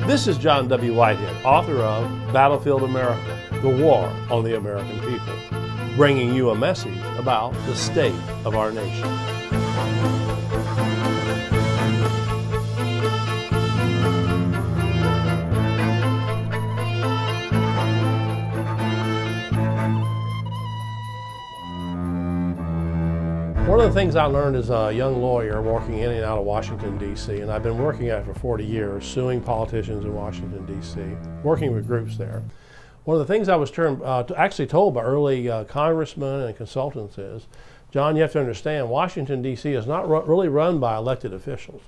This is John W. Whitehead, author of Battlefield America, The War on the American People, bringing you a message about the state of our nation. One of the things I learned as a young lawyer working in and out of Washington, D.C., and I've been working at it for 40 years, suing politicians in Washington, D.C., working with groups there. One of the things I was actually told by early congressmen and consultants is, John, you have to understand, Washington, D.C. is not really run by elected officials.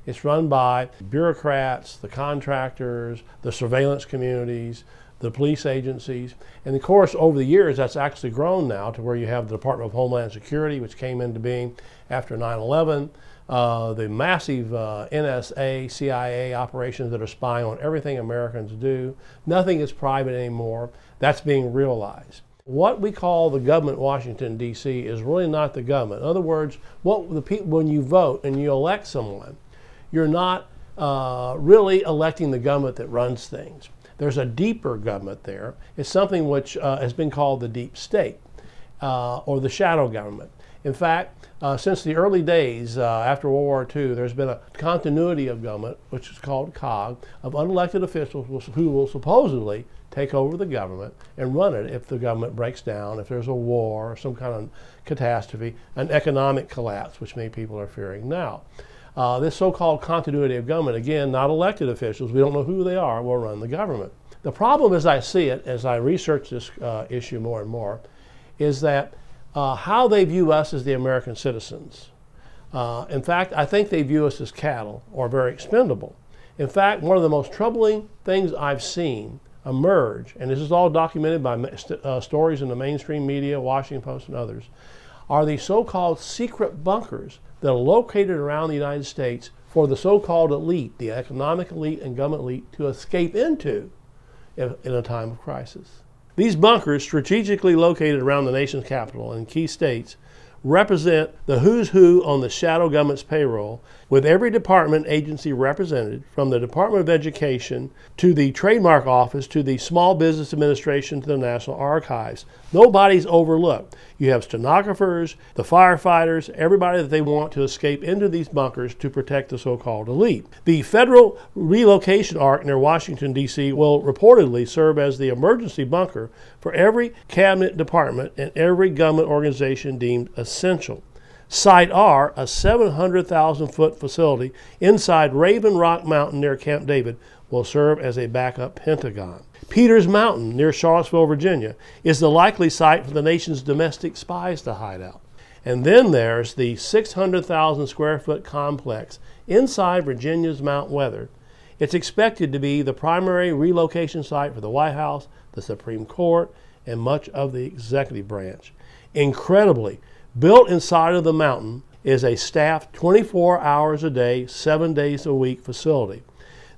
It's run by bureaucrats, the contractors, the surveillance communities, the police agencies, and of course over the years that's actually grown now to where you have the Department of Homeland Security, which came into being after 9/11, the massive NSA, CIA operations that are spying on everything Americans do. Nothing is private anymore. That's being realized. What we call the government in Washington, D.C. is really not the government. In other words, when you vote and you elect someone, you're not really electing the government that runs things. There's a deeper government there. It's something which has been called the deep state or the shadow government. In fact, since the early days after World War II, there's been a continuity of government, which is called COG, of unelected officials who will supposedly take over the government and run it if the government breaks down, if there's a war or some kind of catastrophe, an economic collapse, which many people are fearing now. This so-called continuity of government, again, not elected officials, we don't know who they are, will run the government. The problem as I see it, as I research this issue more and more, is that how they view us as the American citizens. In fact, I think they view us as cattle or very expendable. In fact, one of the most troubling things I've seen emerge, and this is all documented by stories in the mainstream media, Washington Post and others, are these so-called secret bunkers that are located around the United States for the so-called elite, the economic elite and government elite, to escape into in a time of crisis. These bunkers, strategically located around the nation's capital and key states, represent the who's who on the shadow government's payroll, with every department agency represented, from the Department of Education to the Trademark Office to the Small Business Administration to the National Archives. Nobody's overlooked. You have stenographers, the firefighters, everybody that they want to escape into these bunkers to protect the so-called elite. The federal relocation arc near Washington, D.C. will reportedly serve as the emergency bunker for every cabinet department and every government organization deemed essential. Site R, a 700,000-foot facility inside Raven Rock Mountain near Camp David, will serve as a backup Pentagon. Peters Mountain near Charlottesville, Virginia, is the likely site for the nation's domestic spies to hide out. And then there's the 600,000 square foot complex inside Virginia's Mount Weather. It's expected to be the primary relocation site for the White House, the Supreme Court, and much of the executive branch. Incredibly, built inside of the mountain is a staffed 24 hours a day, 7 days a week facility.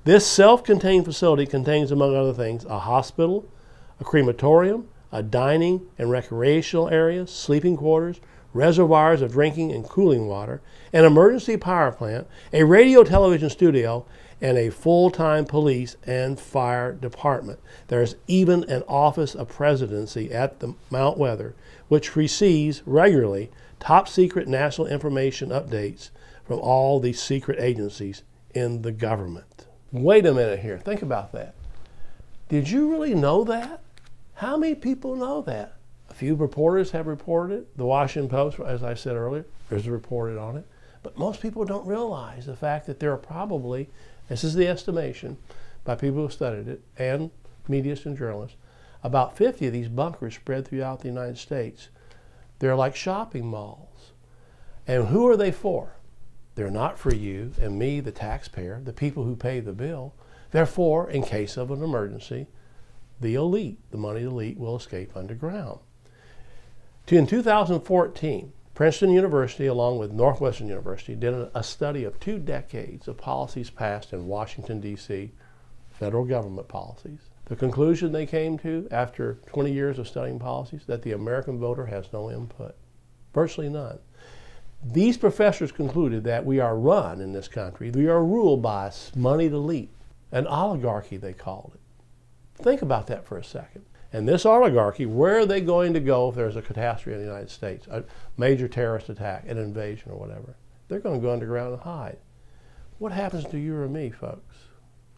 This self-contained facility contains, among other things, a hospital, a crematorium, a dining and recreational area, sleeping quarters, reservoirs of drinking and cooling water, an emergency power plant, a radio television studio, and a full-time police and fire department. There's even an office of presidency at the Mount Weather, which receives regularly top-secret national information updates from all these secret agencies in the government. Wait a minute here, think about that. Did you really know that? How many people know that? A few reporters have reported it. The Washington Post, as I said earlier, there's reported on it. But most people don't realize the fact that there are probably, this is the estimation by people who studied it, and medias and journalists, about 50 of these bunkers spread throughout the United States. They're like shopping malls. And who are they for? They're not for you and me, the taxpayer, the people who pay the bill. They're for, in case of an emergency, the elite. The moneyed elite will escape underground. In 2014, Princeton University, along with Northwestern University, did a study of 2 decades of policies passed in Washington, D.C., federal government policies. The conclusion they came to after 20 years of studying policies, that the American voter has no input, virtually none. These professors concluded that we are run in this country, we are ruled by a moneyed elite An oligarchy, they called it. Think about that for a second. And this oligarchy, where are they going to go if there's a catastrophe in the United States, a major terrorist attack, an invasion or whatever? They're going to go underground and hide. What happens to you or me, folks?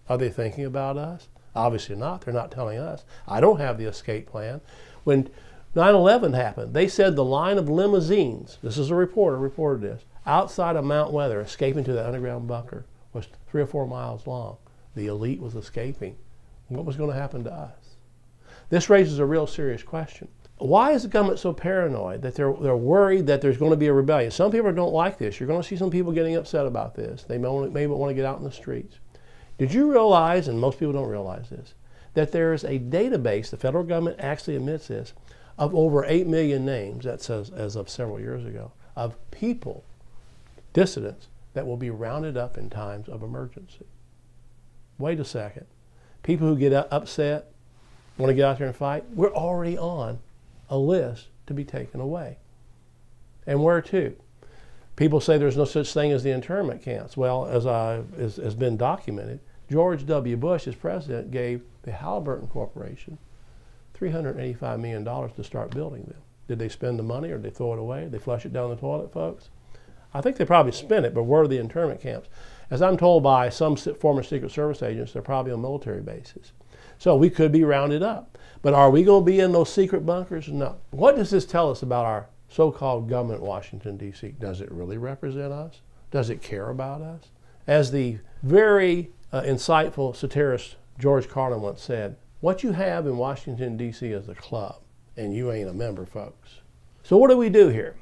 Are they thinking about us? Obviously not. They're not telling us. I don't have the escape plan. When 9/11 happened, they said the line of limousines, this is a reporter reported this, outside of Mount Weather, escaping to the underground bunker, was 3 or 4 miles long. The elite was escaping. What was going to happen to us? This raises a real serious question. Why is the government so paranoid that they're worried that there's going to be a rebellion? Some people don't like this. You're going to see some people getting upset about this. They may want to get out in the streets. Did you realize, and most people don't realize this, that there is a database, the federal government actually admits this, of over 8 million names, that says as of several years ago, of people, dissidents, that will be rounded up in times of emergency? Wait a second. People who get upset, want to get out there and fight, we're already on a list to be taken away. And where to? People say there's no such thing as the internment camps. Well, as has been documented, George W. Bush, as president, gave the Halliburton Corporation $385 million to start building them. Did they spend the money or did they throw it away? Did they flush it down the toilet, folks? I think they probably spent it, but where are the internment camps? As I'm told by some former Secret Service agents, they're probably on military bases. So we could be rounded up. But are we going to be in those secret bunkers? No. What does this tell us about our so-called government in Washington, D.C.? Does it really represent us? Does it care about us? As the very insightful satirist George Carlin once said, what you have in Washington, D.C. is a club, and you ain't a member, folks. So what do we do here?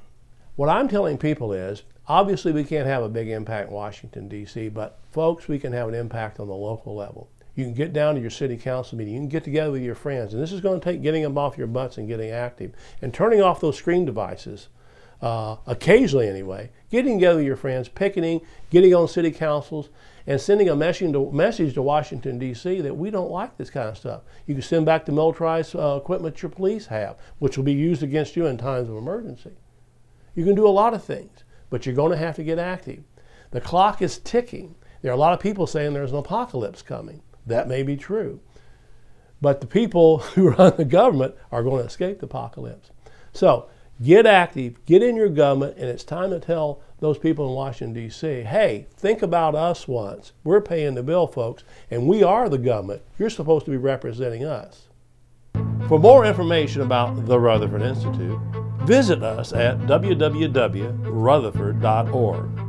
What I'm telling people is, obviously we can't have a big impact in Washington, D.C., but folks, we can have an impact on the local level. You can get down to your city council meeting. You can get together with your friends. And this is going to take getting them off your butts and getting active. And turning off those screen devices, occasionally anyway. Getting together with your friends, picketing, getting on city councils, and sending a message to Washington, D.C. that we don't like this kind of stuff. You can send back the militarized equipment your police have, which will be used against you in times of emergency. You can do a lot of things, but you're going to have to get active. The clock is ticking. There are a lot of people saying there's an apocalypse coming. That may be true. But the people who run the government are going to escape the apocalypse. So get active, get in your government, and it's time to tell those people in Washington, D.C., hey, think about us once. We're paying the bill, folks, and we are the government. You're supposed to be representing us. For more information about the Rutherford Institute, visit us at www.rutherford.org.